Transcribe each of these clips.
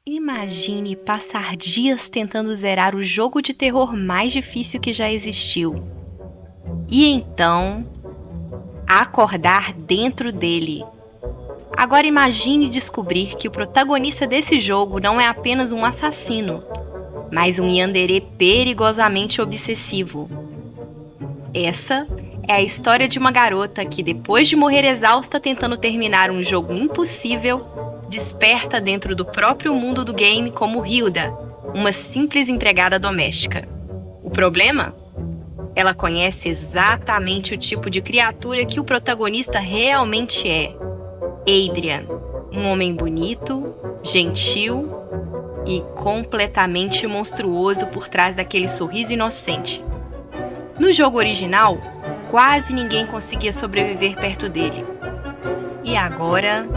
Imagine passar dias tentando zerar o jogo de terror mais difícil que já existiu. E então, acordar dentro dele. Agora imagine descobrir que o protagonista desse jogo não é apenas um assassino, mas um yandere perigosamente obsessivo. Essa é a história de uma garota que, depois de morrer exausta tentando terminar um jogo impossível, desperta dentro do próprio mundo do game como Hilda, uma simples empregada doméstica. O problema? Ela conhece exatamente o tipo de criatura que o protagonista realmente é. Adrian, um homem bonito, gentil e completamente monstruoso por trás daquele sorriso inocente. No jogo original, quase ninguém conseguia sobreviver perto dele. E agora,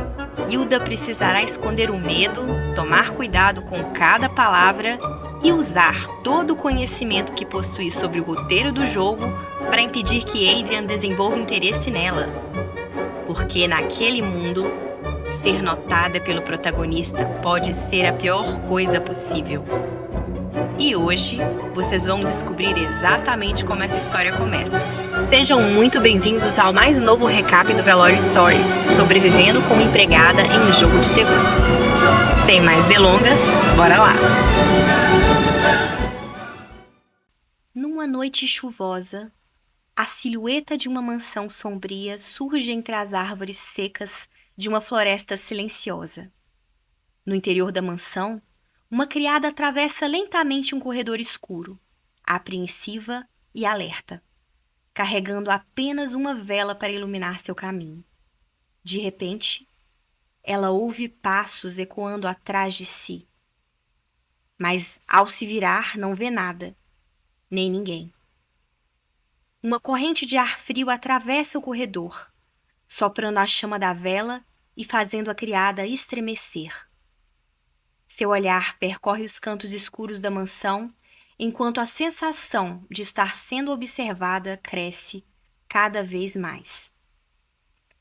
Hilda precisará esconder o medo, tomar cuidado com cada palavra e usar todo o conhecimento que possui sobre o roteiro do jogo para impedir que Adrian desenvolva interesse nela. Porque naquele mundo, ser notada pelo protagonista pode ser a pior coisa possível. E hoje, vocês vão descobrir exatamente como essa história começa. Sejam muito bem-vindos ao mais novo recap do Velório Stories, sobrevivendo como empregada em um jogo de terror. Sem mais delongas, bora lá! Numa noite chuvosa, a silhueta de uma mansão sombria surge entre as árvores secas de uma floresta silenciosa. No interior da mansão, uma criada atravessa lentamente um corredor escuro, apreensiva e alerta, carregando apenas uma vela para iluminar seu caminho. De repente, ela ouve passos ecoando atrás de si, mas ao se virar não vê nada, nem ninguém. Uma corrente de ar frio atravessa o corredor, soprando a chama da vela e fazendo a criada estremecer. Seu olhar percorre os cantos escuros da mansão, enquanto a sensação de estar sendo observada cresce cada vez mais.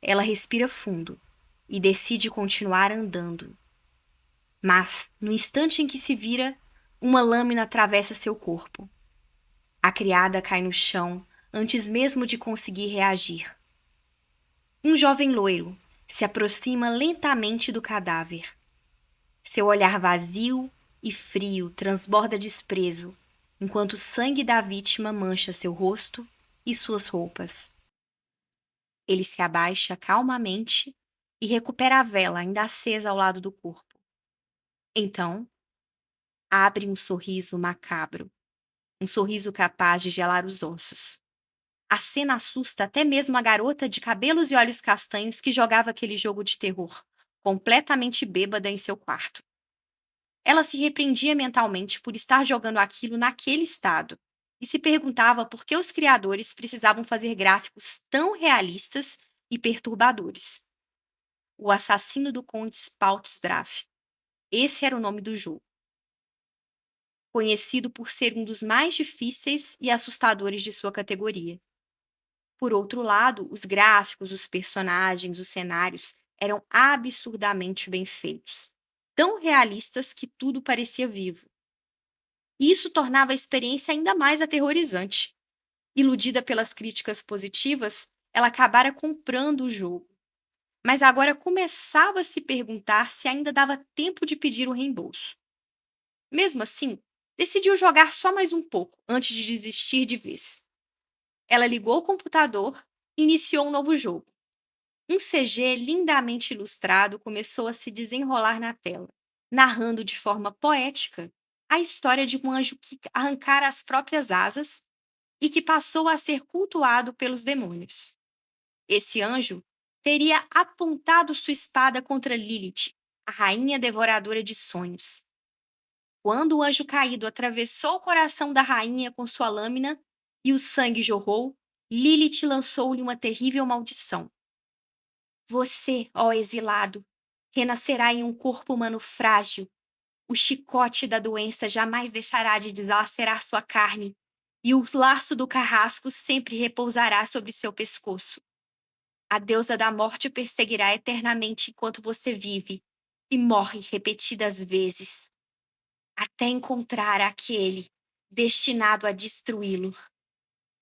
Ela respira fundo e decide continuar andando. Mas, no instante em que se vira, uma lâmina atravessa seu corpo. A criada cai no chão antes mesmo de conseguir reagir. Um jovem loiro se aproxima lentamente do cadáver. Seu olhar vazio e frio transborda desprezo, enquanto o sangue da vítima mancha seu rosto e suas roupas. Ele se abaixa calmamente e recupera a vela ainda acesa ao lado do corpo. Então, abre um sorriso macabro, um sorriso capaz de gelar os ossos. A cena assusta até mesmo a garota de cabelos e olhos castanhos que jogava aquele jogo de terror, completamente bêbada em seu quarto. Ela se repreendia mentalmente por estar jogando aquilo naquele estado e se perguntava por que os criadores precisavam fazer gráficos tão realistas e perturbadores. O assassino do Conde Spaltstraff. Esse era o nome do jogo. Conhecido por ser um dos mais difíceis e assustadores de sua categoria. Por outro lado, os gráficos, os personagens, os cenários eram absurdamente bem feitos, tão realistas que tudo parecia vivo. E isso tornava a experiência ainda mais aterrorizante. Iludida pelas críticas positivas, ela acabara comprando o jogo. Mas agora começava a se perguntar se ainda dava tempo de pedir o reembolso. Mesmo assim, decidiu jogar só mais um pouco antes de desistir de vez. Ela ligou o computador e iniciou um novo jogo. Um CG lindamente ilustrado começou a se desenrolar na tela, narrando de forma poética a história de um anjo que arrancara as próprias asas e que passou a ser cultuado pelos demônios. Esse anjo teria apontado sua espada contra Lilith, a rainha devoradora de sonhos. Quando o anjo caído atravessou o coração da rainha com sua lâmina e o sangue jorrou, Lilith lançou-lhe uma terrível maldição. Você, ó exilado, renascerá em um corpo humano frágil. O chicote da doença jamais deixará de deslacerar sua carne, e o laço do carrasco sempre repousará sobre seu pescoço. A deusa da morte o perseguirá eternamente enquanto você vive, e morre repetidas vezes, até encontrar aquele destinado a destruí-lo.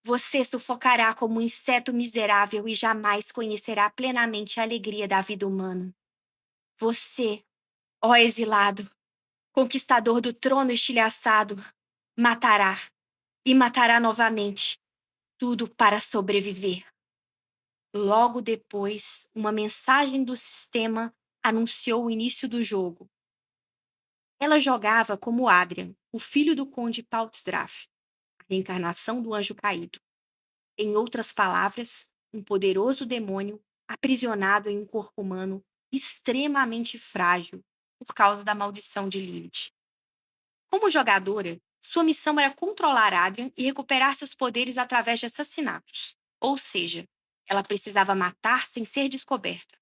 Você sufocará como um inseto miserável e jamais conhecerá plenamente a alegria da vida humana. Você, ó exilado, conquistador do trono estilhaçado, matará e matará novamente, tudo para sobreviver. Logo depois, uma mensagem do sistema anunciou o início do jogo. Ela jogava como Adrian, o filho do conde Paltzdraff, a reencarnação do anjo caído. Em outras palavras, um poderoso demônio aprisionado em um corpo humano extremamente frágil por causa da maldição de Lilith. Como jogadora, sua missão era controlar Adrian e recuperar seus poderes através de assassinatos. Ou seja, ela precisava matar sem ser descoberta.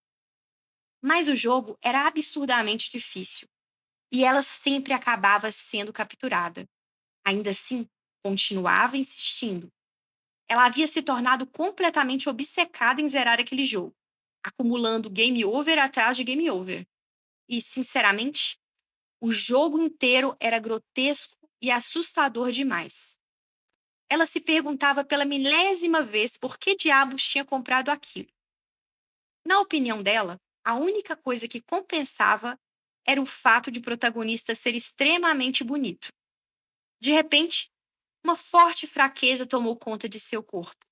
Mas o jogo era absurdamente difícil e ela sempre acabava sendo capturada. Ainda assim, continuava insistindo. Ela havia se tornado completamente obcecada em zerar aquele jogo, acumulando game over atrás de game over. E, sinceramente, o jogo inteiro era grotesco e assustador demais. Ela se perguntava pela milésima vez por que diabos tinha comprado aquilo. Na opinião dela, a única coisa que compensava era o fato de o protagonista ser extremamente bonito. De repente, uma forte fraqueza tomou conta de seu corpo.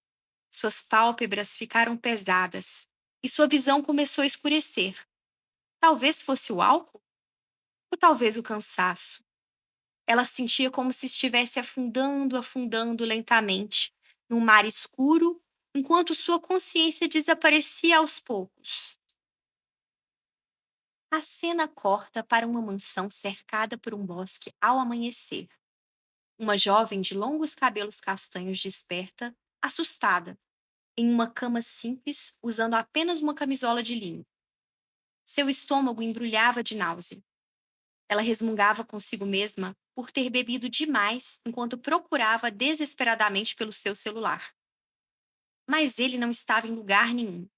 Suas pálpebras ficaram pesadas e sua visão começou a escurecer. Talvez fosse o álcool? Ou talvez o cansaço? Ela sentia como se estivesse afundando, afundando lentamente, num mar escuro, enquanto sua consciência desaparecia aos poucos. A cena corta para uma mansão cercada por um bosque ao amanhecer. Uma jovem de longos cabelos castanhos desperta, assustada, em uma cama simples, usando apenas uma camisola de linho. Seu estômago embrulhava de náusea. Ela resmungava consigo mesma por ter bebido demais enquanto procurava desesperadamente pelo seu celular. Mas ele não estava em lugar nenhum.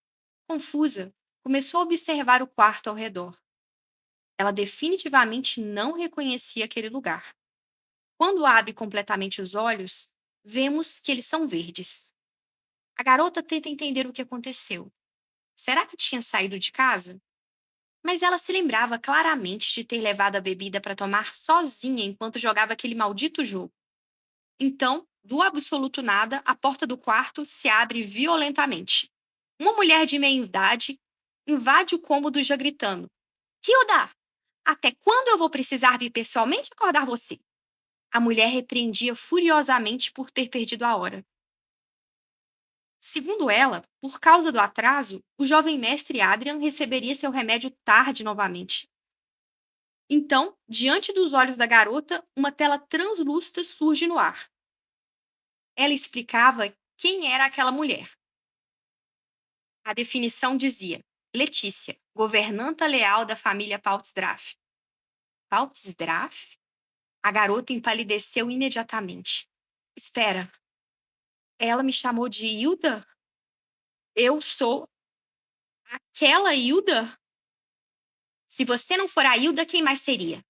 Confusa, começou a observar o quarto ao redor. Ela definitivamente não reconhecia aquele lugar. Quando abre completamente os olhos, vemos que eles são verdes. A garota tenta entender o que aconteceu. Será que tinha saído de casa? Mas ela se lembrava claramente de ter levado a bebida para tomar sozinha enquanto jogava aquele maldito jogo. Então, do absoluto nada, a porta do quarto se abre violentamente. Uma mulher de meia idade invade o cômodo já gritando: Hilda! Até quando eu vou precisar vir pessoalmente acordar você? A mulher repreendia furiosamente por ter perdido a hora. Segundo ela, por causa do atraso, o jovem mestre Adrian receberia seu remédio tarde novamente. Então, diante dos olhos da garota, uma tela translúcida surge no ar. Ela explicava quem era aquela mulher. A definição dizia: Letícia, governanta leal da família Paltzdraff. Paltzdraff? A garota empalideceu imediatamente. Espera, ela me chamou de Hilda? Eu sou aquela Hilda? Se você não for a Hilda, quem mais seria?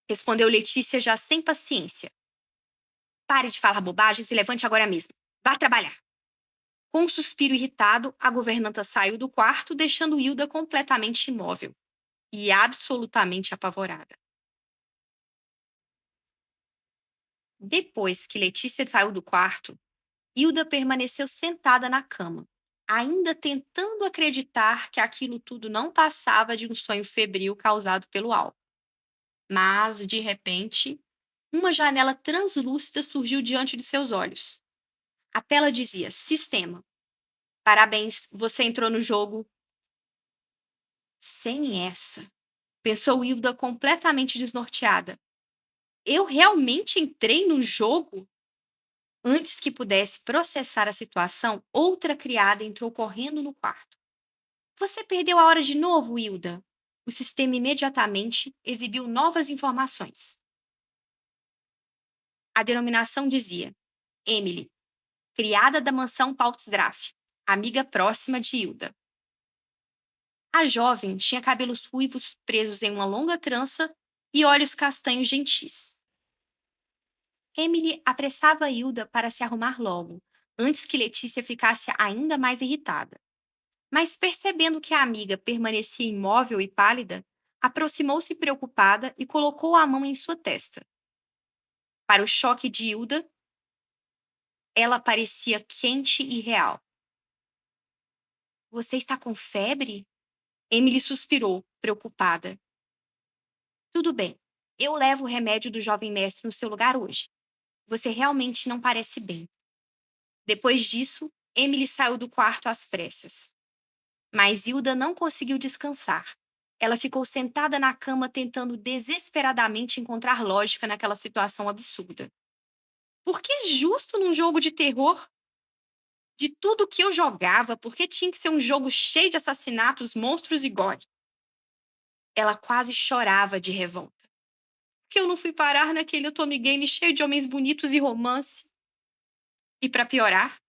Respondeu Letícia já sem paciência. Pare de falar bobagens e levante agora mesmo. Vá trabalhar. Com um suspiro irritado, a governanta saiu do quarto, deixando Hilda completamente imóvel e absolutamente apavorada. Depois que Letícia saiu do quarto, Hilda permaneceu sentada na cama, ainda tentando acreditar que aquilo tudo não passava de um sonho febril causado pelo álcool. Mas, de repente, uma janela translúcida surgiu diante de seus olhos. A tela dizia: Sistema. Parabéns, você entrou no jogo. Sem essa, pensou Hilda completamente desnorteada. Eu realmente entrei no jogo? Antes que pudesse processar a situação, outra criada entrou correndo no quarto. Você perdeu a hora de novo, Hilda. O sistema imediatamente exibiu novas informações. A denominação dizia: Emily, criada da mansão Paltzdraff, amiga próxima de Hilda. A jovem tinha cabelos ruivos presos em uma longa trança e olhos castanhos gentis. Emily apressava Hilda para se arrumar logo, antes que Letícia ficasse ainda mais irritada. Mas percebendo que a amiga permanecia imóvel e pálida, aproximou-se preocupada e colocou a mão em sua testa. Para o choque de Hilda, ela parecia quente e real. Você está com febre? Emily suspirou, preocupada. Tudo bem, eu levo o remédio do jovem mestre no seu lugar hoje. Você realmente não parece bem. Depois disso, Emily saiu do quarto às pressas. Mas Hilda não conseguiu descansar. Ela ficou sentada na cama tentando desesperadamente encontrar lógica naquela situação absurda. Por que justo num jogo de terror? De tudo que eu jogava, por que tinha que ser um jogo cheio de assassinatos, monstros e gore? Ela quase chorava de revolta. Que eu não fui parar naquele Otome Game cheio de homens bonitos e romance? E para piorar,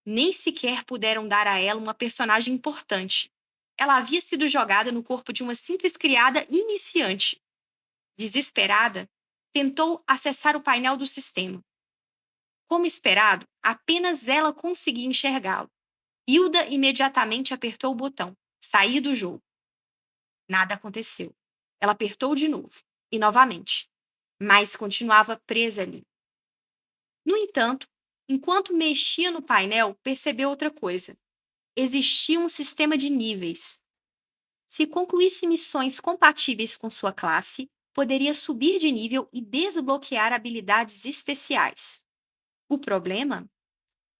nem sequer puderam dar a ela uma personagem importante. Ela havia sido jogada no corpo de uma simples criada iniciante. Desesperada, tentou acessar o painel do sistema. Como esperado, apenas ela conseguia enxergá-lo. Hilda imediatamente apertou o botão. Sair do jogo. Nada aconteceu. Ela apertou de novo. E novamente. Mas continuava presa ali. No entanto, enquanto mexia no painel, percebeu outra coisa. Existia um sistema de níveis. Se concluísse missões compatíveis com sua classe, poderia subir de nível e desbloquear habilidades especiais. O problema?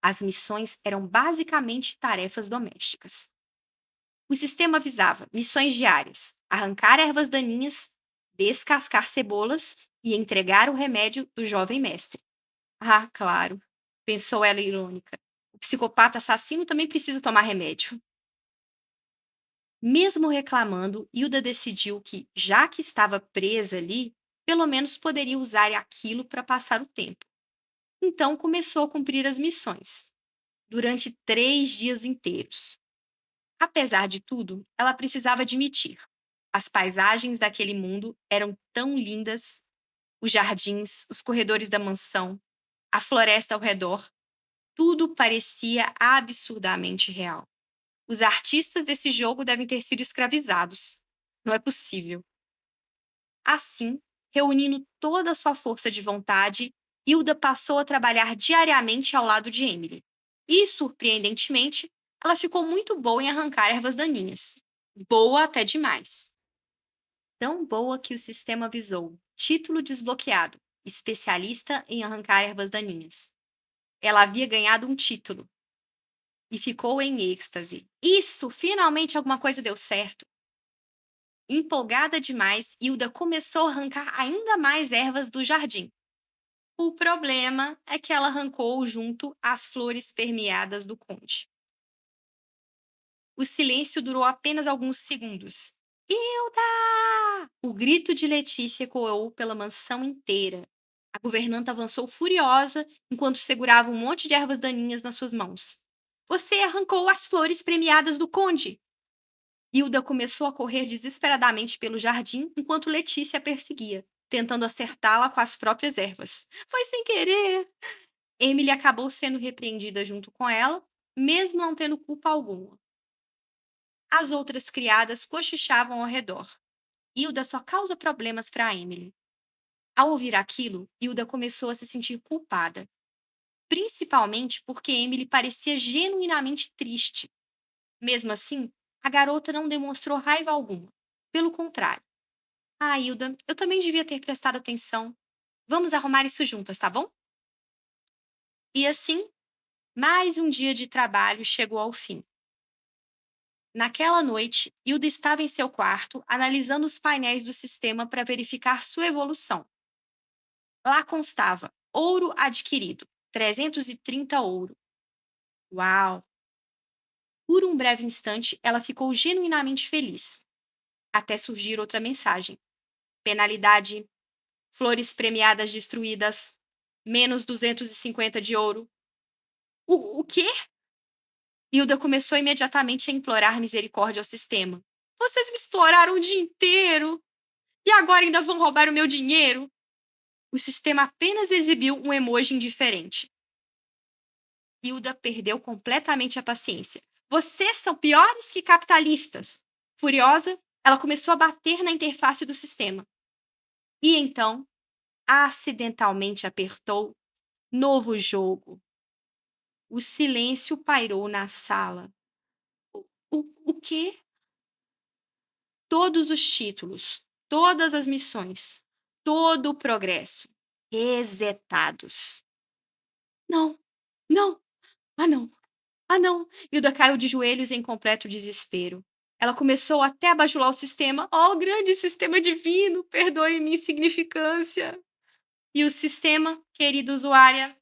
As missões eram basicamente tarefas domésticas. O sistema avisava missões diárias: arrancar ervas daninhas, descascar cebolas e entregar o remédio do jovem mestre. Ah, claro, pensou ela irônica. O psicopata assassino também precisa tomar remédio. Mesmo reclamando, Hilda decidiu que, já que estava presa ali, pelo menos poderia usar aquilo para passar o tempo. Então começou a cumprir as missões, durante 3 dias inteiros. Apesar de tudo, ela precisava admitir. As paisagens daquele mundo eram tão lindas, os jardins, os corredores da mansão, a floresta ao redor, tudo parecia absurdamente real. Os artistas desse jogo devem ter sido escravizados. Não é possível. Assim, reunindo toda a sua força de vontade, Hilda passou a trabalhar diariamente ao lado de Emily. E, surpreendentemente, ela ficou muito boa em arrancar ervas daninhas. Boa até demais. Tão boa que o sistema avisou: título desbloqueado, especialista em arrancar ervas daninhas. Ela havia ganhado um título. E ficou em êxtase. Isso! Finalmente alguma coisa deu certo. Empolgada demais, Hilda começou a arrancar ainda mais ervas do jardim. O problema é que ela arrancou junto às flores permeadas do conde. O silêncio durou apenas alguns segundos. Hilda! O grito de Letícia ecoou pela mansão inteira. A governanta avançou furiosa enquanto segurava um monte de ervas daninhas nas suas mãos. Você arrancou as flores premiadas do conde! Hilda começou a correr desesperadamente pelo jardim enquanto Letícia a perseguia, tentando acertá-la com as próprias ervas. Foi sem querer! Emily acabou sendo repreendida junto com ela, mesmo não tendo culpa alguma. As outras criadas cochichavam ao redor. Hilda só causa problemas para Emily. Ao ouvir aquilo, Hilda começou a se sentir culpada, principalmente porque Emily parecia genuinamente triste. Mesmo assim, a garota não demonstrou raiva alguma. Pelo contrário. Ah, Hilda, eu também devia ter prestado atenção. Vamos arrumar isso juntas, tá bom? E assim, mais um dia de trabalho chegou ao fim. Naquela noite, Hilda estava em seu quarto, analisando os painéis do sistema para verificar sua evolução. Lá constava: ouro adquirido, 330 ouro. Uau! Por um breve instante, ela ficou genuinamente feliz. Até surgir outra mensagem. Penalidade: flores premiadas destruídas, menos 250 de ouro. O quê? Hilda começou imediatamente a implorar misericórdia ao sistema, Vocês me exploraram o dia inteiro e agora ainda vão roubar o meu dinheiro? O sistema apenas exibiu um emoji indiferente. Hilda perdeu completamente a paciência. Vocês são piores que capitalistas! Furiosa, ela começou a bater na interface do sistema. E então, acidentalmente apertou Novo jogo. O silêncio pairou na sala. O quê? Todos os títulos, todas as missões, todo o progresso resetados. Não, não, não, não. Hilda caiu de joelhos em completo desespero. Ela começou até a bajular o sistema. Oh, grande sistema divino, perdoe minha insignificância. E o sistema, querida usuária,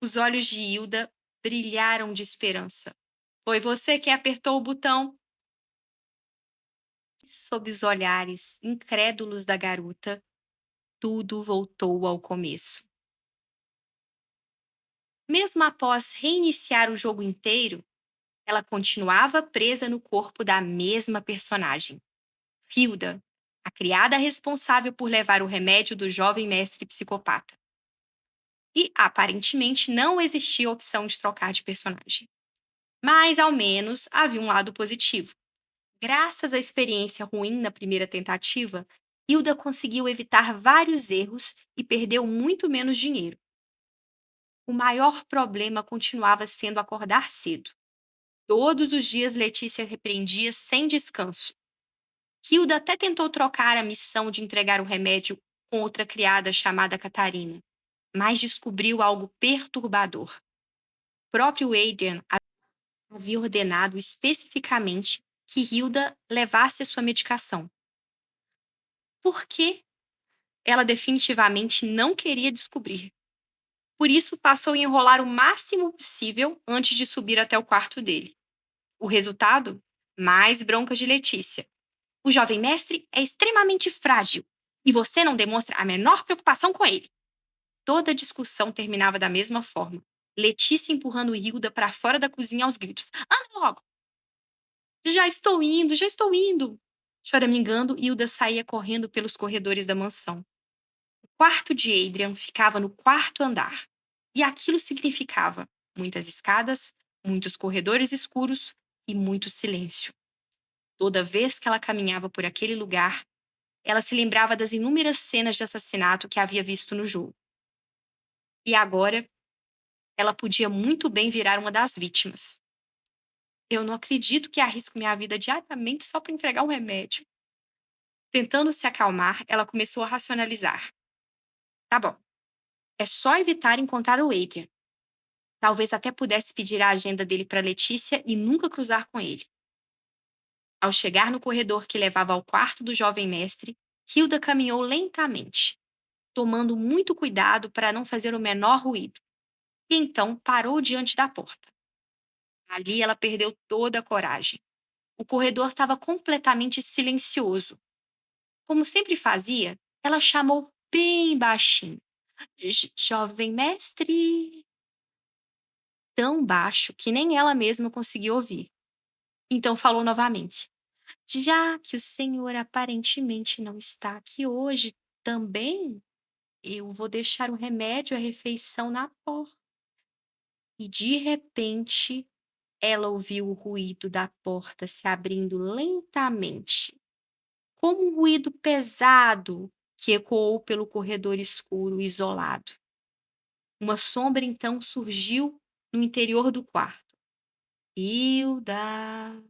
os olhos de Hilda brilharam de esperança. Foi você que apertou o botão. Sob os olhares incrédulos da garota, tudo voltou ao começo. Mesmo após reiniciar o jogo inteiro, ela continuava presa no corpo da mesma personagem, Hilda, a criada responsável por levar o remédio do jovem mestre psicopata. E aparentemente não existia opção de trocar de personagem. Mas ao menos havia um lado positivo. Graças à experiência ruim na primeira tentativa, Hilda conseguiu evitar vários erros e perdeu muito menos dinheiro. O maior problema continuava sendo acordar cedo. Todos os dias Letícia repreendia sem descanso. Hilda até tentou trocar a missão de entregar o remédio com outra criada chamada Catarina, mas descobriu algo perturbador. O próprio Adrian havia ordenado especificamente que Hilda levasse a sua medicação. Por quê? Ela definitivamente não queria descobrir. Por isso, passou a enrolar o máximo possível antes de subir até o quarto dele. O resultado? Mais broncas de Letícia. O jovem mestre é extremamente frágil e você não demonstra a menor preocupação com ele. Toda discussão terminava da mesma forma. Letícia empurrando Hilda para fora da cozinha aos gritos. Anda logo! Já estou indo, já estou indo! Choramingando, Hilda saía correndo pelos corredores da mansão. O quarto de Adrian ficava no quarto andar. E aquilo significava muitas escadas, muitos corredores escuros e muito silêncio. Toda vez que ela caminhava por aquele lugar, ela se lembrava das inúmeras cenas de assassinato que havia visto no jogo. E agora, ela podia muito bem virar uma das vítimas. Eu não acredito que arrisco minha vida diariamente só para entregar um remédio. Tentando se acalmar, ela começou a racionalizar. Tá bom, é só evitar encontrar o Adrian. Talvez até pudesse pedir a agenda dele para Letícia e nunca cruzar com ele. Ao chegar no corredor que levava ao quarto do jovem mestre, Hilda caminhou lentamente, tomando muito cuidado para não fazer o menor ruído. E então parou diante da porta. Ali ela perdeu toda a coragem. O corredor estava completamente silencioso. Como sempre fazia, ela chamou bem baixinho. Jovem mestre. Tão baixo que nem ela mesma conseguiu ouvir. Então falou novamente. Já que o senhor aparentemente não está aqui hoje também, eu vou deixar o remédio e a refeição na porta. E de repente, ela ouviu o ruído da porta se abrindo lentamente, como um ruído pesado que ecoou pelo corredor escuro e isolado. Uma sombra então surgiu no interior do quarto. Hilda!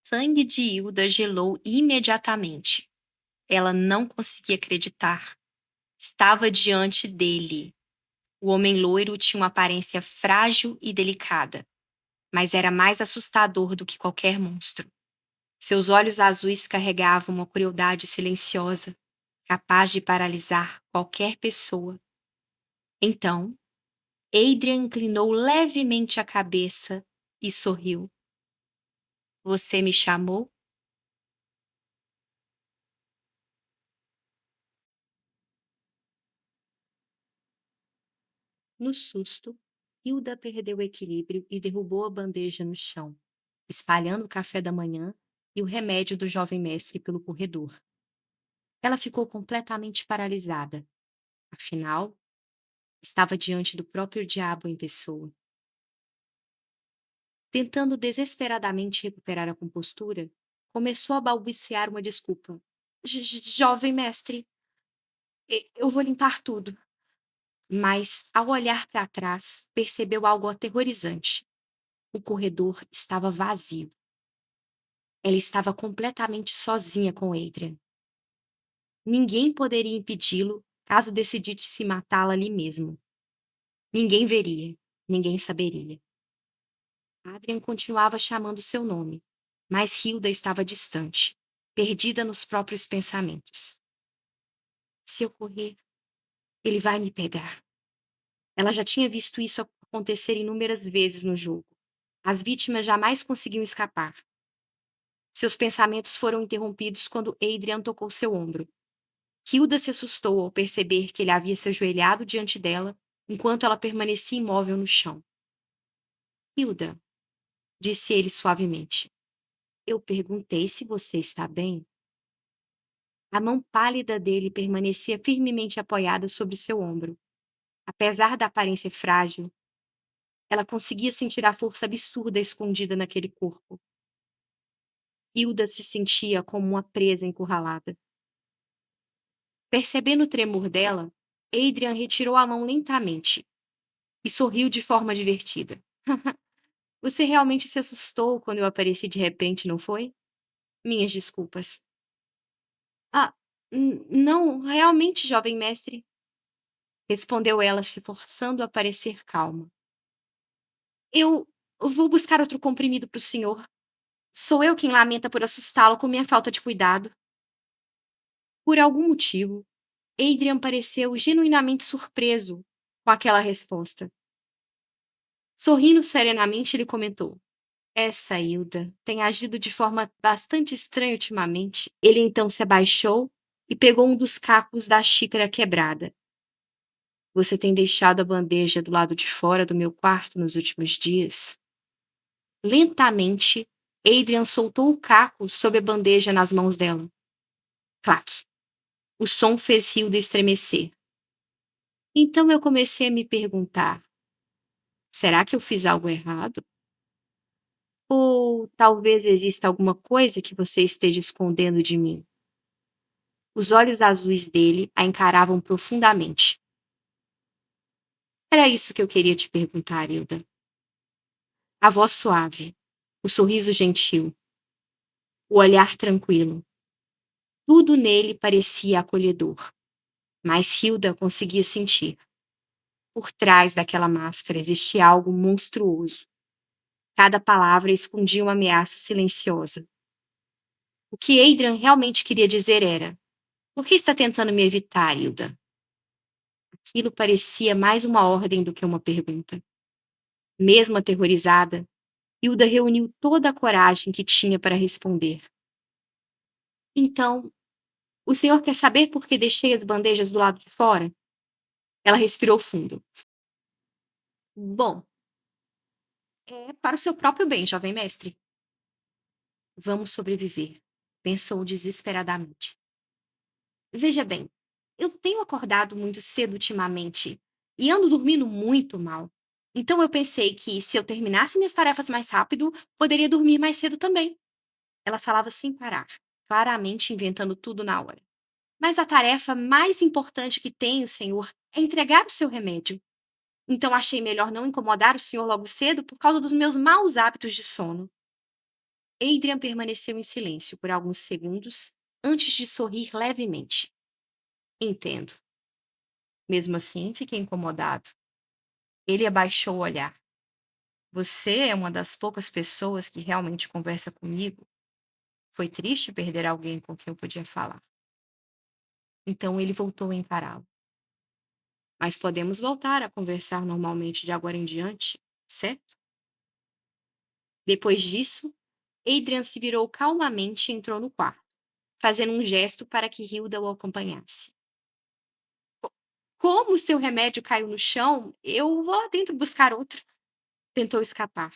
Sangue de Hilda gelou imediatamente. Ela não conseguia acreditar. Estava diante dele. O homem loiro tinha uma aparência frágil e delicada, mas era mais assustador do que qualquer monstro. Seus olhos azuis carregavam uma crueldade silenciosa, capaz de paralisar qualquer pessoa. Então, Adrian inclinou levemente a cabeça e sorriu. Você me chamou? No susto, Hilda perdeu o equilíbrio e derrubou a bandeja no chão, espalhando o café da manhã e o remédio do jovem mestre pelo corredor. Ela ficou completamente paralisada. Afinal, estava diante do próprio diabo em pessoa. Tentando desesperadamente recuperar a compostura, começou a balbuciar uma desculpa. Jovem mestre, eu vou limpar tudo." Mas, ao olhar para trás, percebeu algo aterrorizante. O corredor estava vazio. Ela estava completamente sozinha com Adrian. Ninguém poderia impedi-lo caso decidisse matá-la ali mesmo. Ninguém veria, ninguém saberia. Adrian continuava chamando seu nome, mas Hilda estava distante, perdida nos próprios pensamentos. Se eu correr, ele vai me pegar. Ela já tinha visto isso acontecer inúmeras vezes no jogo. As vítimas jamais conseguiam escapar. Seus pensamentos foram interrompidos quando Adrian tocou seu ombro. Hilda se assustou ao perceber que ele havia se ajoelhado diante dela enquanto ela permanecia imóvel no chão. Hilda, disse ele suavemente, eu perguntei se você está bem. A mão pálida dele permanecia firmemente apoiada sobre seu ombro. Apesar da aparência frágil, ela conseguia sentir a força absurda escondida naquele corpo. Hilda se sentia como uma presa encurralada. Percebendo o tremor dela, Adrian retirou a mão lentamente e sorriu de forma divertida. Você realmente se assustou quando eu apareci de repente, não foi? Minhas desculpas. Ah, não, realmente, jovem mestre, respondeu ela, se forçando a parecer calma. Eu vou buscar outro comprimido para o senhor. Sou eu quem lamenta por assustá-lo com minha falta de cuidado. Por algum motivo, Adrian pareceu genuinamente surpreso com aquela resposta. Sorrindo serenamente, ele comentou: essa Hilda tem agido de forma bastante estranha ultimamente. Ele então se abaixou e pegou um dos cacos da xícara quebrada. Você tem deixado a bandeja do lado de fora do meu quarto nos últimos dias? Lentamente, Adrian soltou o caco sob a bandeja nas mãos dela. Clac! O som fez Hilda estremecer. Então eu comecei a me perguntar: será que eu fiz algo errado? Ou talvez exista alguma coisa que você esteja escondendo de mim? Os olhos azuis dele a encaravam profundamente. Era isso que eu queria te perguntar, Hilda. A voz suave, o sorriso gentil, o olhar tranquilo. Tudo nele parecia acolhedor, mas Hilda conseguia sentir. Por trás daquela máscara existia algo monstruoso. Cada palavra escondia uma ameaça silenciosa. O que Adrian realmente queria dizer era: por que está tentando me evitar, Hilda? Aquilo parecia mais uma ordem do que uma pergunta. Mesmo aterrorizada, Hilda reuniu toda a coragem que tinha para responder. Então, o senhor quer saber por que deixei as bandejas do lado de fora? Ela respirou fundo. Bom, é para o seu próprio bem, jovem mestre. Vamos sobreviver, pensou desesperadamente. Veja bem, eu tenho acordado muito cedo ultimamente e ando dormindo muito mal. Então eu pensei que, se eu terminasse minhas tarefas mais rápido, poderia dormir mais cedo também. Ela falava sem parar, claramente inventando tudo na hora. Mas a tarefa mais importante que tenho, senhor, é entregar o seu remédio. Então achei melhor não incomodar o senhor logo cedo por causa dos meus maus hábitos de sono. Adrian permaneceu em silêncio por alguns segundos antes de sorrir levemente. Entendo. Mesmo assim, fiquei incomodado. Ele abaixou o olhar. Você é uma das poucas pessoas que realmente conversa comigo. Foi triste perder alguém com quem eu podia falar. Então ele voltou a encará-lo. Mas podemos voltar a conversar normalmente de agora em diante, certo? Depois disso, Adrian se virou calmamente e entrou no quarto, fazendo um gesto para que Hilda o acompanhasse. Como seu remédio caiu no chão, eu vou lá dentro buscar outro. Tentou escapar.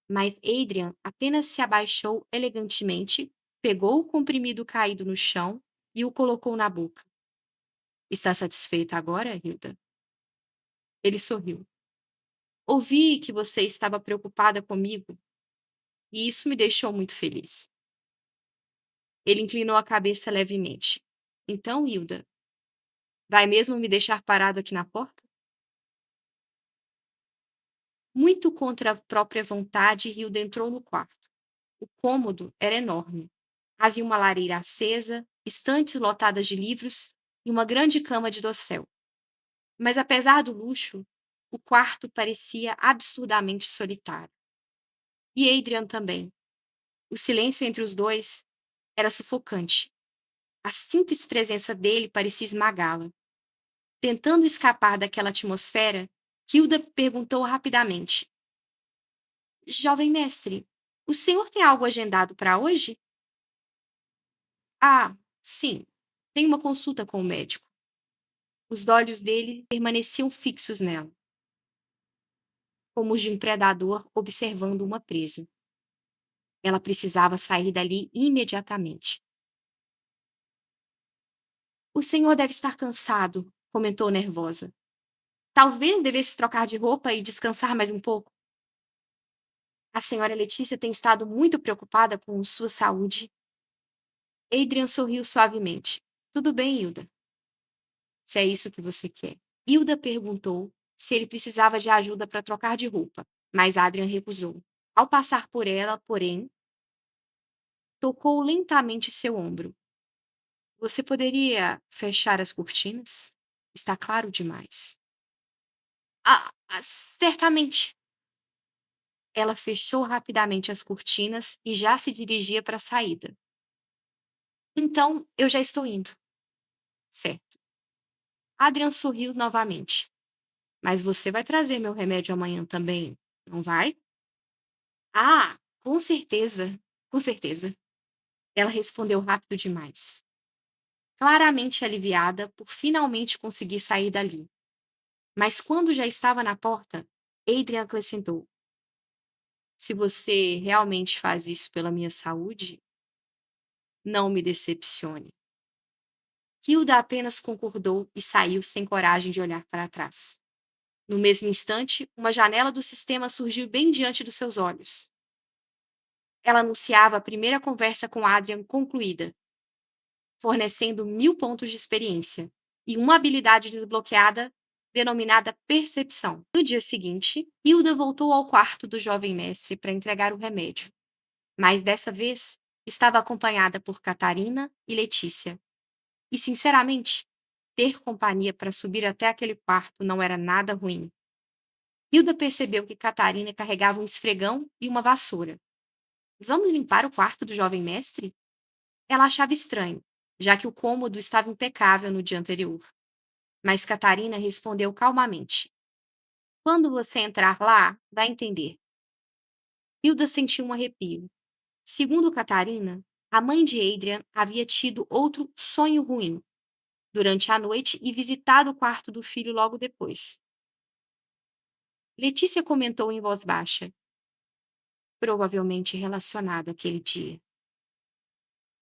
Mas Adrian apenas se abaixou elegantemente, pegou o comprimido caído no chão e o colocou na boca. Está satisfeita agora, Hilda? Ele sorriu. Ouvi que você estava preocupada comigo e isso me deixou muito feliz. Ele inclinou a cabeça levemente. Então, Hilda, vai mesmo me deixar parado aqui na porta? Muito contra a própria vontade, Hilda entrou no quarto. O cômodo era enorme. Havia uma lareira acesa, estantes lotadas de livros e uma grande cama de dossel. Mas apesar do luxo, o quarto parecia absurdamente solitário. E Adrian também. O silêncio entre os dois era sufocante. A simples presença dele parecia esmagá-la. Tentando escapar daquela atmosfera, Hilda perguntou rapidamente: Jovem mestre, o senhor tem algo agendado para hoje? Ah, sim. Tenho uma consulta com o médico. Os olhos dele permaneciam fixos nela, como os de um predador observando uma presa. Ela precisava sair dali imediatamente. O senhor deve estar cansado, comentou nervosa. Talvez devesse trocar de roupa e descansar mais um pouco. A senhora Letícia tem estado muito preocupada com sua saúde. Adrian sorriu suavemente. Tudo bem, Hilda, se é isso que você quer. Hilda perguntou se ele precisava de ajuda para trocar de roupa, mas Adrian recusou. Ao passar por ela, porém, tocou lentamente seu ombro. Você poderia fechar as cortinas? Está claro demais. Certamente. Ela fechou rapidamente as cortinas e já se dirigia para a saída. Então, eu já estou indo. Certo. Adrian sorriu novamente. Mas você vai trazer meu remédio amanhã também, não vai? Ah, com certeza. Com certeza. Ela respondeu rápido demais, claramente aliviada por finalmente conseguir sair dali. Mas quando já estava na porta, Adrian acrescentou: Se você realmente faz isso pela minha saúde, não me decepcione. Hilda apenas concordou e saiu sem coragem de olhar para trás. No mesmo instante, uma janela do sistema surgiu bem diante dos seus olhos. Ela anunciava a primeira conversa com Adrian concluída, fornecendo 1000 pontos de experiência e uma habilidade desbloqueada denominada Percepção. No dia seguinte, Hilda voltou ao quarto do jovem mestre para entregar o remédio, mas dessa vez estava acompanhada por Catarina e Letícia. E, sinceramente, ter companhia para subir até aquele quarto não era nada ruim. Hilda percebeu que Catarina carregava um esfregão e uma vassoura. Vamos limpar o quarto do jovem mestre? Ela achava estranho, já que o cômodo estava impecável no dia anterior. Mas Catarina respondeu calmamente: Quando você entrar lá, vai entender. Hilda sentiu um arrepio. Segundo Catarina, a mãe de Adrian havia tido outro sonho ruim durante a noite e visitado o quarto do filho logo depois. Letícia comentou em voz baixa, provavelmente relacionado àquele dia.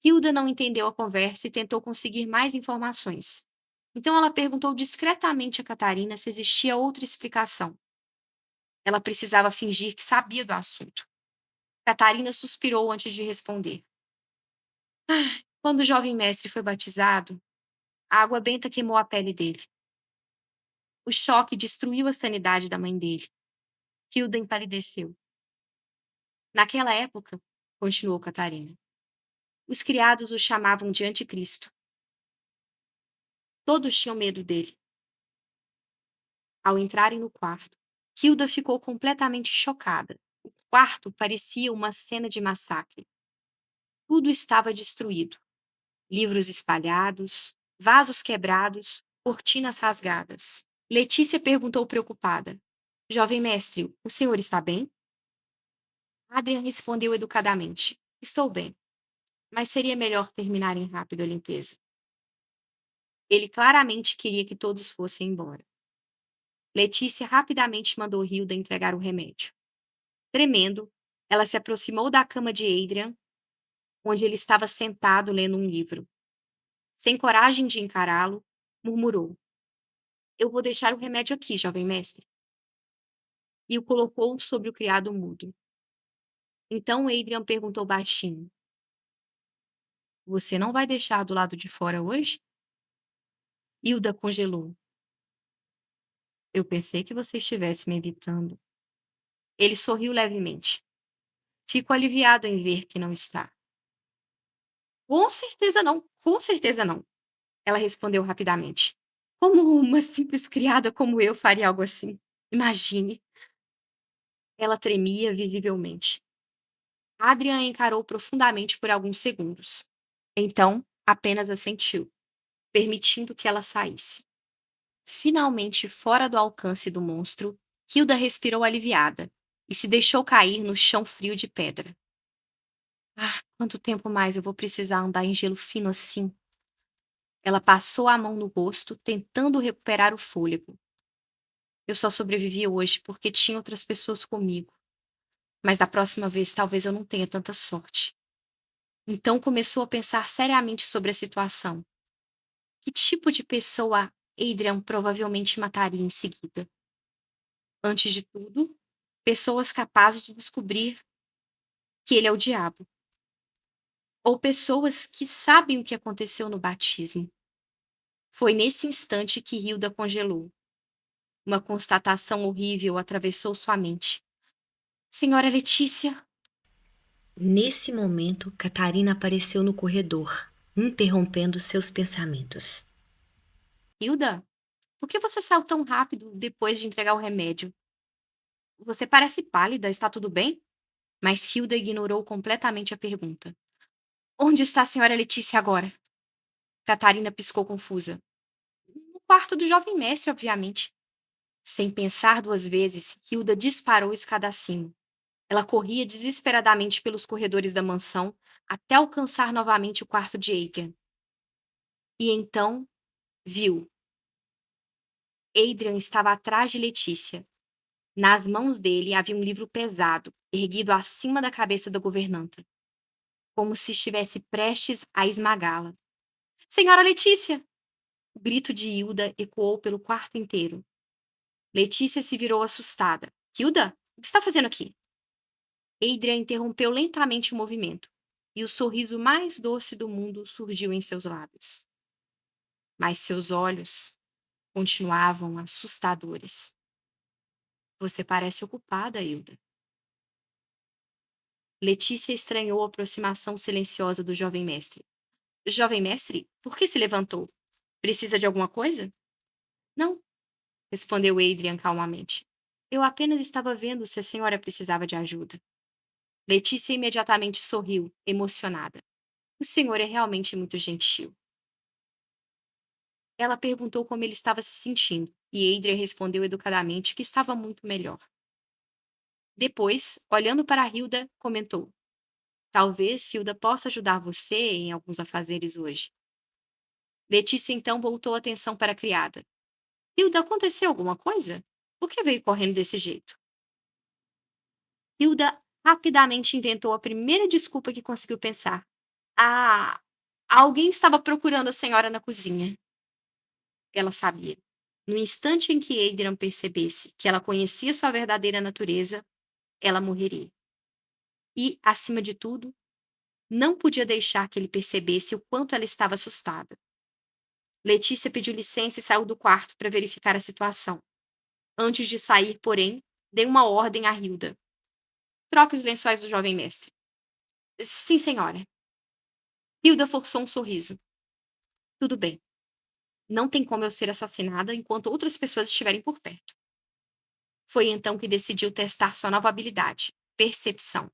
Hilda não entendeu a conversa e tentou conseguir mais informações. Então ela perguntou discretamente a Catarina se existia outra explicação. Ela precisava fingir que sabia do assunto. Catarina suspirou antes de responder. Quando o jovem mestre foi batizado, a água benta queimou a pele dele. O choque destruiu a sanidade da mãe dele. Hilda empalideceu. Naquela época, continuou Catarina, os criados o chamavam de anticristo. Todos tinham medo dele. Ao entrarem no quarto, Hilda ficou completamente chocada. O quarto parecia uma cena de massacre. Tudo estava destruído. Livros espalhados, vasos quebrados, cortinas rasgadas. Letícia perguntou preocupada: Jovem mestre, o senhor está bem? Adrian respondeu educadamente: Estou bem, mas seria melhor terminarem rápido a limpeza. Ele claramente queria que todos fossem embora. Letícia rapidamente mandou Hilda entregar o remédio. Tremendo, Ela se aproximou da cama de Adrian, onde ele estava sentado lendo um livro. Sem coragem de encará-lo, murmurou: Eu vou deixar o remédio aqui, jovem mestre. E o colocou sobre o criado mudo. Então Adrian perguntou baixinho: Você não vai deixar do lado de fora hoje? Hilda congelou. Eu pensei que você estivesse me evitando. Ele sorriu levemente. Fico aliviado em ver que não está. Com certeza não, com certeza não. Ela respondeu rapidamente. Como uma simples criada como eu faria algo assim? Imagine. Ela tremia visivelmente. Adrian a encarou profundamente por alguns segundos. Então, apenas assentiu, permitindo que ela saísse. Finalmente fora do alcance do monstro, Hilda respirou aliviada e se deixou cair no chão frio de pedra. Ah, quanto tempo mais eu vou precisar andar em gelo fino assim? Ela passou a mão no rosto, tentando recuperar o fôlego. Eu só sobrevivi hoje porque tinha outras pessoas comigo. Mas da próxima vez talvez eu não tenha tanta sorte. Então começou a pensar seriamente sobre a situação. Que tipo de pessoa Adrian provavelmente mataria em seguida? Antes de tudo, pessoas capazes de descobrir que ele é o diabo. Ou pessoas que sabem o que aconteceu no batismo. Foi nesse instante que Hilda congelou. Uma constatação horrível atravessou sua mente. Senhora Letícia! Nesse momento, Catarina apareceu no corredor, interrompendo seus pensamentos. Hilda, por que você saiu tão rápido depois de entregar o remédio? Você parece pálida, está tudo bem? Mas Hilda ignorou completamente a pergunta. Onde está a senhora Letícia agora? Catarina piscou confusa. No quarto do jovem mestre, obviamente. Sem pensar duas vezes, Hilda disparou escada acima. Ela corria desesperadamente pelos corredores da mansão até alcançar novamente o quarto de Adrian. E então, viu. Adrian estava atrás de Letícia. Nas mãos dele havia um livro pesado, erguido acima da cabeça da governanta, como se estivesse prestes a esmagá-la. Senhora Letícia! O grito de Hilda ecoou pelo quarto inteiro. Letícia se virou assustada. Hilda, o que está fazendo aqui? Adrian interrompeu lentamente o movimento, e o sorriso mais doce do mundo surgiu em seus lábios. Mas seus olhos continuavam assustadores. Você parece ocupada, Hilda. Letícia estranhou a aproximação silenciosa do jovem mestre. Jovem mestre, por que se levantou? Precisa de alguma coisa? Não, respondeu Adrian calmamente. Eu apenas estava vendo se a senhora precisava de ajuda. Letícia imediatamente sorriu, emocionada. O senhor é realmente muito gentil. Ela perguntou como ele estava se sentindo, e Adrian respondeu educadamente que estava muito melhor. Depois, olhando para Hilda, comentou: Talvez Hilda possa ajudar você em alguns afazeres hoje. Letícia então voltou a atenção para a criada. Hilda, aconteceu alguma coisa? Por que veio correndo desse jeito? Hilda rapidamente inventou a primeira desculpa que conseguiu pensar. Ah, alguém estava procurando a senhora na cozinha. Ela sabia. No instante em que Adrian percebesse que ela conhecia sua verdadeira natureza, ela morreria. E, acima de tudo, não podia deixar que ele percebesse o quanto ela estava assustada. Letícia pediu licença e saiu do quarto para verificar a situação. Antes de sair, porém, dei uma ordem a Hilda. Troque os lençóis do jovem mestre. Sim, senhora. Hilda forçou um sorriso. Tudo bem. Não tem como eu ser assassinada enquanto outras pessoas estiverem por perto. Foi então que decidiu testar sua nova habilidade, percepção.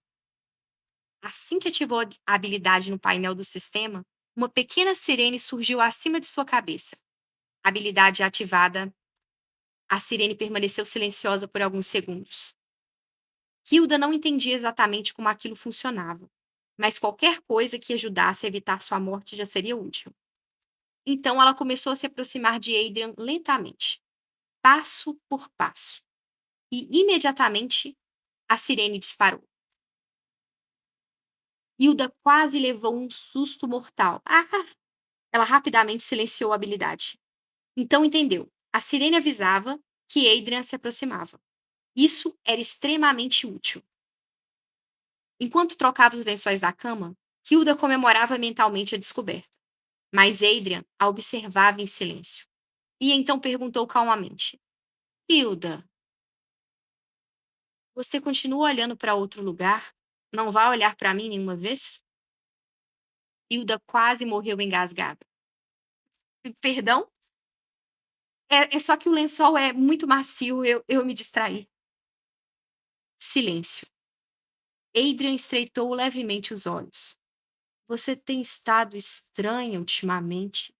Assim que ativou a habilidade no painel do sistema, uma pequena sirene surgiu acima de sua cabeça. Habilidade ativada, a sirene permaneceu silenciosa por alguns segundos. Hilda não entendia exatamente como aquilo funcionava, mas qualquer coisa que ajudasse a evitar sua morte já seria útil. Então ela começou a se aproximar de Adrian lentamente, passo por passo. E imediatamente a sirene disparou. Hilda quase levou um susto mortal. Ah! Ela rapidamente silenciou a habilidade. Então entendeu. A sirene avisava que Adrian se aproximava. Isso era extremamente útil. Enquanto trocava os lençóis da cama, Hilda comemorava mentalmente a descoberta. Mas Adrian a observava em silêncio. E então perguntou calmamente: Hilda, você continua olhando para outro lugar? Não vai olhar para mim nenhuma vez? Hilda quase morreu engasgada. Perdão? É só que o lençol é muito macio, eu me distraí. Silêncio. Adrian estreitou levemente os olhos. Você tem estado estranha ultimamente.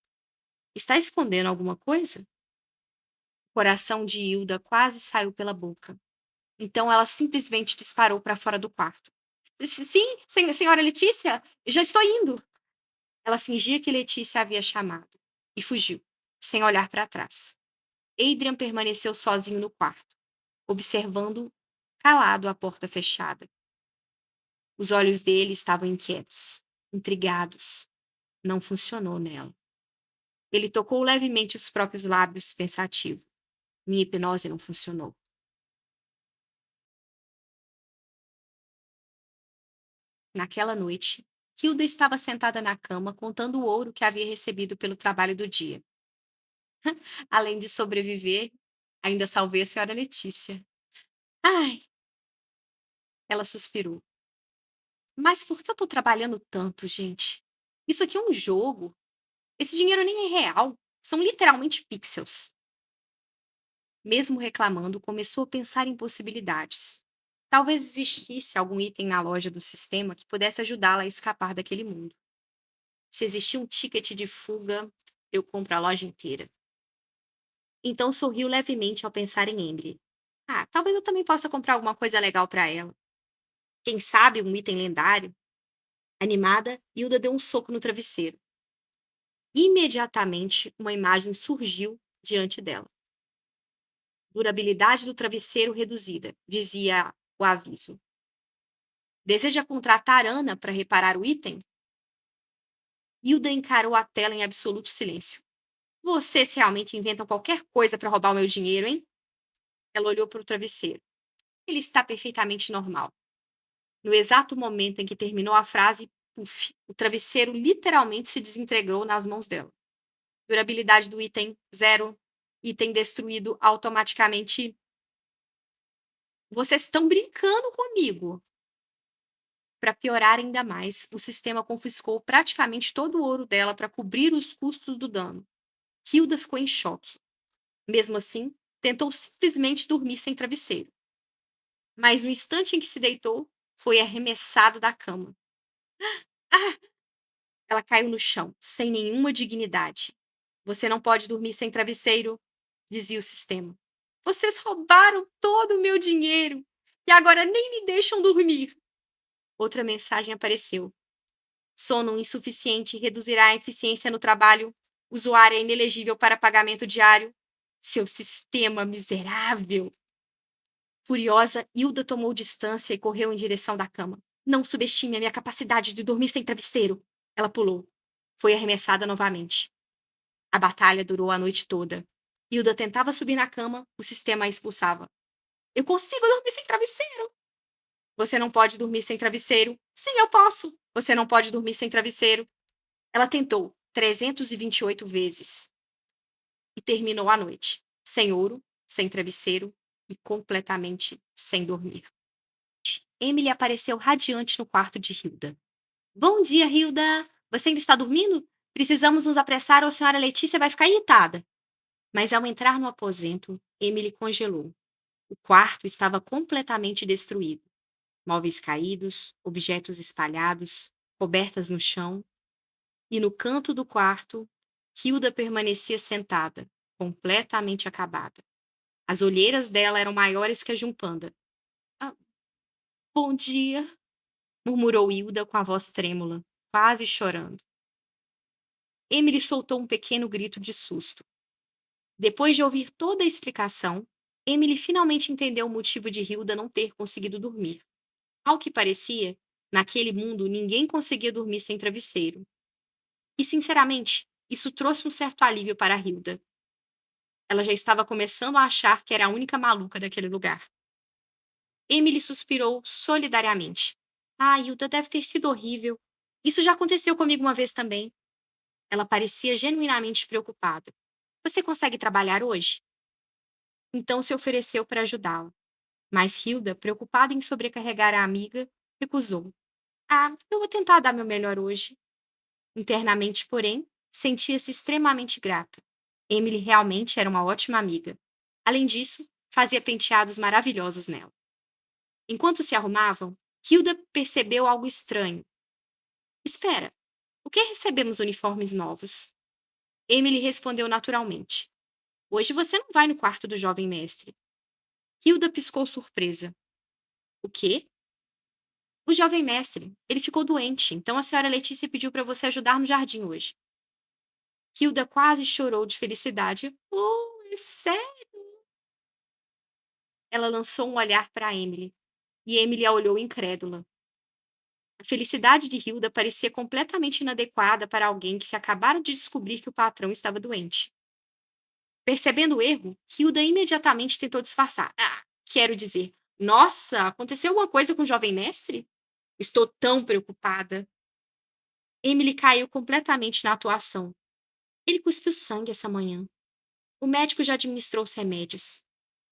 Está escondendo alguma coisa? O coração de Hilda quase saiu pela boca. Então ela simplesmente disparou para fora do quarto. Sim, senhora Letícia, já estou indo. Ela fingia que Letícia havia chamado e fugiu, sem olhar para trás. Adrian permaneceu sozinho no quarto, observando, calado, a porta fechada. Os olhos dele estavam inquietos, intrigados. Não funcionou nela. Ele tocou levemente os próprios lábios, pensativo. Minha hipnose não funcionou. Naquela noite, Hilda estava sentada na cama contando o ouro que havia recebido pelo trabalho do dia. Além de sobreviver, ainda salvei a senhora Letícia. Ai, ela suspirou. Mas por que eu tô trabalhando tanto, gente? Isso aqui é um jogo. Esse dinheiro nem é real. São literalmente pixels. Mesmo reclamando, começou a pensar em possibilidades. Talvez existisse algum item na loja do sistema que pudesse ajudá-la a escapar daquele mundo. Se existir um ticket de fuga, eu compro a loja inteira. Então sorriu levemente ao pensar em Emily. Ah, talvez eu também possa comprar alguma coisa legal para ela. Quem sabe um item lendário? Animada, Hilda deu um soco no travesseiro. Imediatamente, uma imagem surgiu diante dela. Durabilidade do travesseiro reduzida, dizia o aviso. Deseja contratar Ana para reparar o item? Hilda encarou a tela em absoluto silêncio. Vocês realmente inventam qualquer coisa para roubar o meu dinheiro, hein? Ela olhou para o travesseiro. Ele está perfeitamente normal. No exato momento em que terminou a frase, puf, o travesseiro literalmente se desentregou nas mãos dela. Durabilidade do item zero. Item destruído automaticamente. Vocês estão brincando comigo. Para piorar ainda mais, o sistema confiscou praticamente todo o ouro dela para cobrir os custos do dano. Hilda ficou em choque. Mesmo assim, tentou simplesmente dormir sem travesseiro. Mas no instante em que se deitou, foi arremessada da cama. Ah! Ela caiu no chão, sem nenhuma dignidade. Você não pode dormir sem travesseiro, dizia o sistema. Vocês roubaram todo o meu dinheiro e agora nem me deixam dormir. Outra mensagem apareceu. Sono insuficiente reduzirá a eficiência no trabalho. Usuário é inelegível para pagamento diário. Seu sistema miserável. Furiosa, Hilda tomou distância e correu em direção da cama. Não subestime a minha capacidade de dormir sem travesseiro. Ela pulou. Foi arremessada novamente. A batalha durou a noite toda. Hilda tentava subir na cama, o sistema a expulsava. Eu consigo dormir sem travesseiro. Você não pode dormir sem travesseiro. Sim, eu posso. Você não pode dormir sem travesseiro. Ela tentou 328 vezes. E terminou a noite. Sem ouro, sem travesseiro e completamente sem dormir. Emily apareceu radiante no quarto de Hilda. Bom dia, Hilda! Você ainda está dormindo? Precisamos nos apressar ou a senhora Letícia vai ficar irritada. Mas ao entrar no aposento, Emily congelou. O quarto estava completamente destruído. Móveis caídos, objetos espalhados, cobertas no chão. E no canto do quarto, Hilda permanecia sentada, completamente acabada. As olheiras dela eram maiores que as de um panda. Ah, bom dia, murmurou Hilda com a voz trêmula, quase chorando. Emily soltou um pequeno grito de susto. Depois de ouvir toda a explicação, Emily finalmente entendeu o motivo de Hilda não ter conseguido dormir. Ao que parecia, Naquele mundo, ninguém conseguia dormir sem travesseiro. E, sinceramente, isso trouxe um certo alívio para a Hilda. Ela já estava começando a achar que era a única maluca daquele lugar. Emily suspirou solidariamente. Ah, Hilda, deve ter sido horrível. Isso já aconteceu comigo uma vez também. Ela parecia genuinamente preocupada. Você consegue trabalhar hoje? Então se ofereceu para ajudá-la. Mas Hilda, preocupada em sobrecarregar a amiga, recusou. Ah, eu vou tentar dar meu melhor hoje. Internamente, porém, sentia-se extremamente grata. Emily realmente era uma ótima amiga. Além disso, fazia penteados maravilhosos nela. Enquanto se arrumavam, Hilda percebeu algo estranho. Espera, por que recebemos uniformes novos? Emily respondeu naturalmente. Hoje você não vai no quarto do jovem mestre. Hilda piscou surpresa. O quê? O jovem mestre. Ele ficou doente, então a senhora Letícia pediu para você ajudar no jardim hoje. Hilda quase chorou de felicidade. Oh, é sério? Ela lançou um olhar para Emily, e Emily a olhou incrédula. A felicidade de Hilda parecia completamente inadequada para alguém que se acabara de descobrir que o patrão estava doente. Percebendo o erro, Hilda imediatamente tentou disfarçar. Ah, quero dizer, nossa, aconteceu alguma coisa com o jovem mestre? Estou tão preocupada. Emily caiu completamente na atuação. Ele cuspiu sangue essa manhã. O médico já administrou os remédios.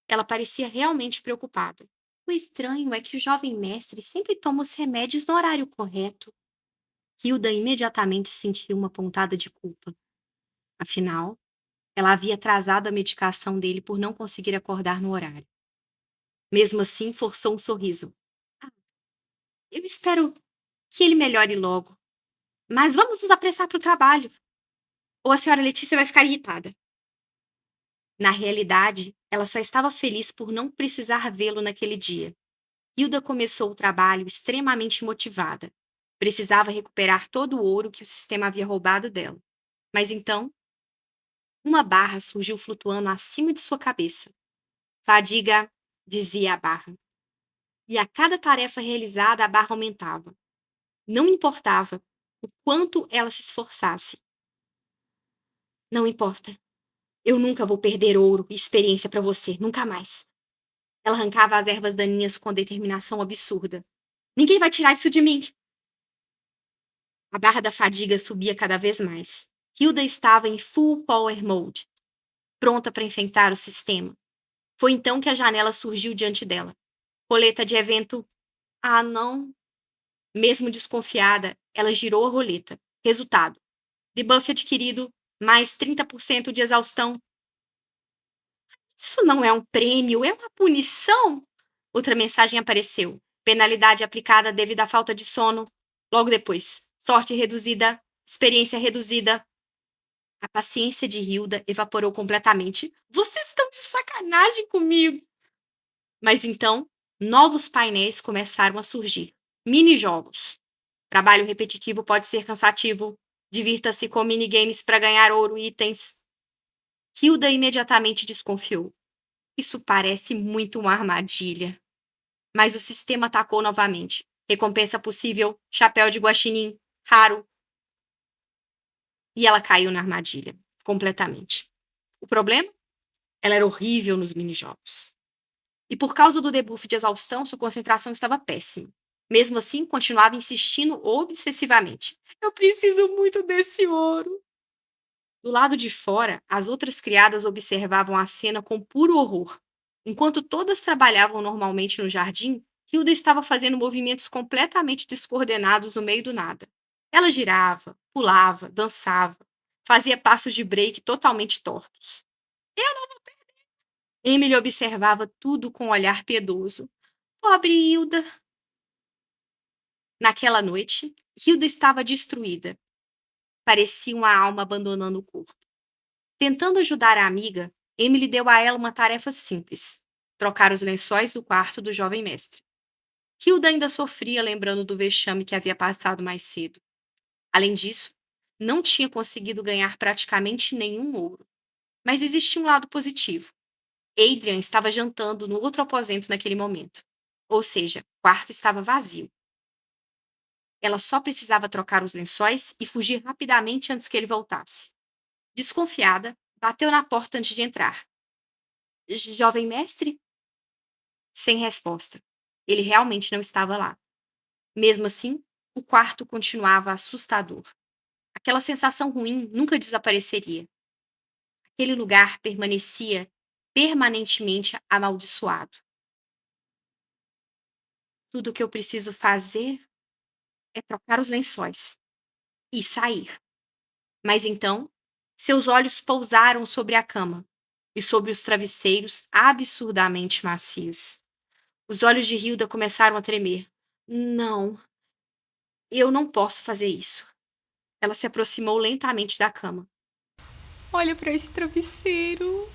Ela parecia realmente preocupada. O estranho é que o jovem mestre sempre toma os remédios no horário correto. Hilda imediatamente sentiu uma pontada de culpa. Afinal, ela havia atrasado a medicação dele por não conseguir acordar no horário. Mesmo assim, forçou um sorriso. "Ah, eu espero que ele melhore logo. Mas vamos nos apressar para o trabalho, ou a senhora Letícia vai ficar irritada." Na realidade, ela só estava feliz por não precisar vê-lo naquele dia. Hilda começou o trabalho extremamente motivada. Precisava recuperar todo o ouro que o sistema havia roubado dela. Mas então, uma barra surgiu flutuando acima de sua cabeça. Fadiga, dizia a barra. E a cada tarefa realizada, a barra aumentava. Não importava o quanto ela se esforçasse. Não importa. Eu nunca vou perder ouro e experiência para você, nunca mais. Ela arrancava as ervas daninhas com determinação absurda. Ninguém vai tirar isso de mim! A barra da fadiga subia cada vez mais. Hilda estava em full power mode, pronta para enfrentar o sistema. Foi então que a janela surgiu diante dela. Roleta de evento. Ah, não. Mesmo desconfiada, ela girou a roleta. Resultado: debuff adquirido, mais 30% de exaustão. Isso não é um prêmio, é uma punição? Outra mensagem apareceu. Penalidade aplicada devido à falta de sono. Logo depois, sorte reduzida, experiência reduzida. A paciência de Hilda evaporou completamente. Vocês estão de sacanagem comigo! Mas então, novos painéis começaram a surgir. Mini-jogos. Trabalho repetitivo pode ser cansativo. Divirta-se com minigames para ganhar ouro e itens. Hilda imediatamente desconfiou. Isso parece muito uma armadilha. Mas o sistema atacou novamente. Recompensa possível, chapéu de guaxinim, raro. E ela caiu na armadilha, completamente. O problema? Ela era horrível nos minijogos. E por causa do debuff de exaustão, sua concentração estava péssima. Mesmo assim, continuava insistindo obsessivamente. Eu preciso muito desse ouro. Do lado de fora, as outras criadas observavam a cena com puro horror. Enquanto todas trabalhavam normalmente no jardim, Hilda estava fazendo movimentos completamente descoordenados no meio do nada. Ela girava, pulava, dançava, fazia passos de break totalmente tortos. Emily observava tudo com um olhar piedoso. Pobre Hilda! Naquela noite, Hilda estava destruída. Parecia uma alma abandonando o corpo. Tentando ajudar a amiga, Emily deu a ela uma tarefa simples: trocar os lençóis do quarto do jovem mestre. Hilda ainda sofria lembrando do vexame que havia passado mais cedo. Além disso, não tinha conseguido ganhar praticamente nenhum ouro. Mas existia um lado positivo. Adrian estava jantando no outro aposento naquele momento. Ou seja, o quarto estava vazio. Ela só precisava trocar os lençóis e fugir rapidamente antes que ele voltasse. Desconfiada, bateu na porta antes de entrar. Jovem mestre? Sem resposta. Ele realmente não estava lá. Mesmo assim, o quarto continuava assustador. Aquela sensação ruim nunca desapareceria. Aquele lugar permanecia permanentemente amaldiçoado. Tudo o que eu preciso fazer é trocar os lençóis e sair. Mas então, seus olhos pousaram sobre a cama e sobre os travesseiros absurdamente macios. Os olhos de Hilda começaram a tremer. Não, eu não posso fazer isso. Ela se aproximou lentamente da cama. Olha pra esse travesseiro.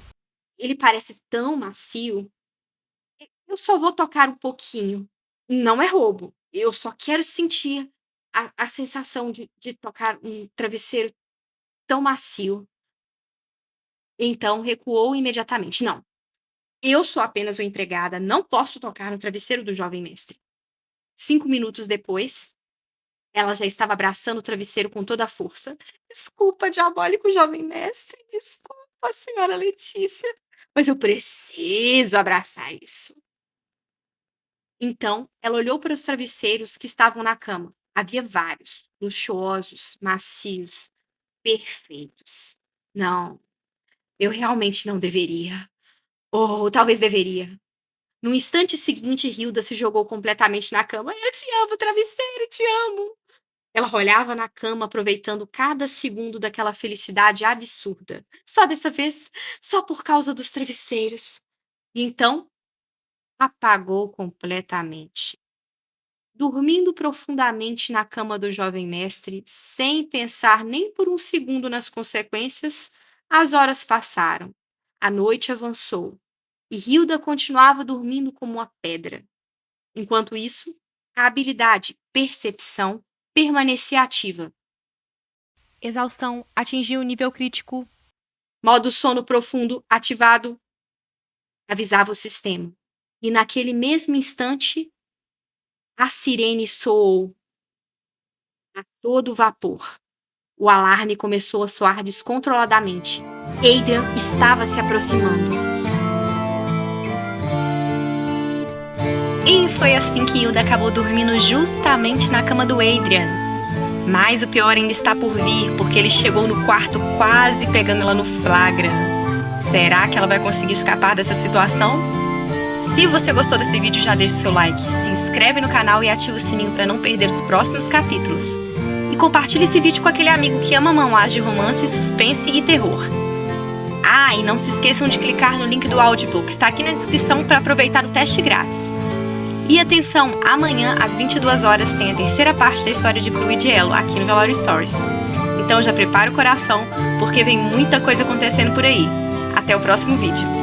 Ele parece tão macio. Eu só vou tocar um pouquinho. Não é roubo. Eu só quero sentir a sensação de tocar um travesseiro tão macio. Então recuou imediatamente. Não, eu sou apenas uma empregada, não posso tocar no travesseiro do jovem mestre. 5 minutos depois, ela já estava abraçando o travesseiro com toda a força. Desculpa, diabólico jovem mestre. Desculpa, senhora Letícia. Mas eu preciso abraçar isso. Então, ela olhou para os travesseiros que estavam na cama. Havia vários, luxuosos, macios, perfeitos. Não, eu realmente não deveria. Ou talvez deveria. No instante seguinte, Hilda se jogou completamente na cama. Eu te amo, travesseiro, te amo. Ela rolhava na cama, aproveitando cada segundo daquela felicidade absurda. Só dessa vez, só por causa dos travesseiros. E então, apagou completamente. Dormindo profundamente na cama do jovem mestre, sem pensar nem por um segundo nas consequências, as horas passaram. A noite avançou. E Hilda continuava dormindo como uma pedra. Enquanto isso, a habilidade percepção permanecia ativa. Exaustão atingiu o nível crítico. Modo sono profundo ativado, avisava o sistema. E naquele mesmo instante, a sirene soou a todo vapor. O alarme começou a soar descontroladamente. Adrian estava se aproximando. E foi assim que Hilda acabou dormindo justamente na cama do Adrian. Mas o pior ainda está por vir, porque ele chegou no quarto quase pegando ela no flagra. Será que ela vai conseguir escapar dessa situação? Se você gostou desse vídeo, já deixa o seu like, se inscreve no canal e ativa o sininho para não perder os próximos capítulos. E compartilhe esse vídeo com aquele amigo que ama manhwas de romance, suspense e terror. Ah, e não se esqueçam de clicar no link do Audible, que está aqui na descrição para aproveitar o teste grátis. E atenção, amanhã às 22 horas tem a terceira parte da história de Cru e de Elo aqui no Velório Stories. Então já prepara o coração, porque vem muita coisa acontecendo por aí. Até o próximo vídeo.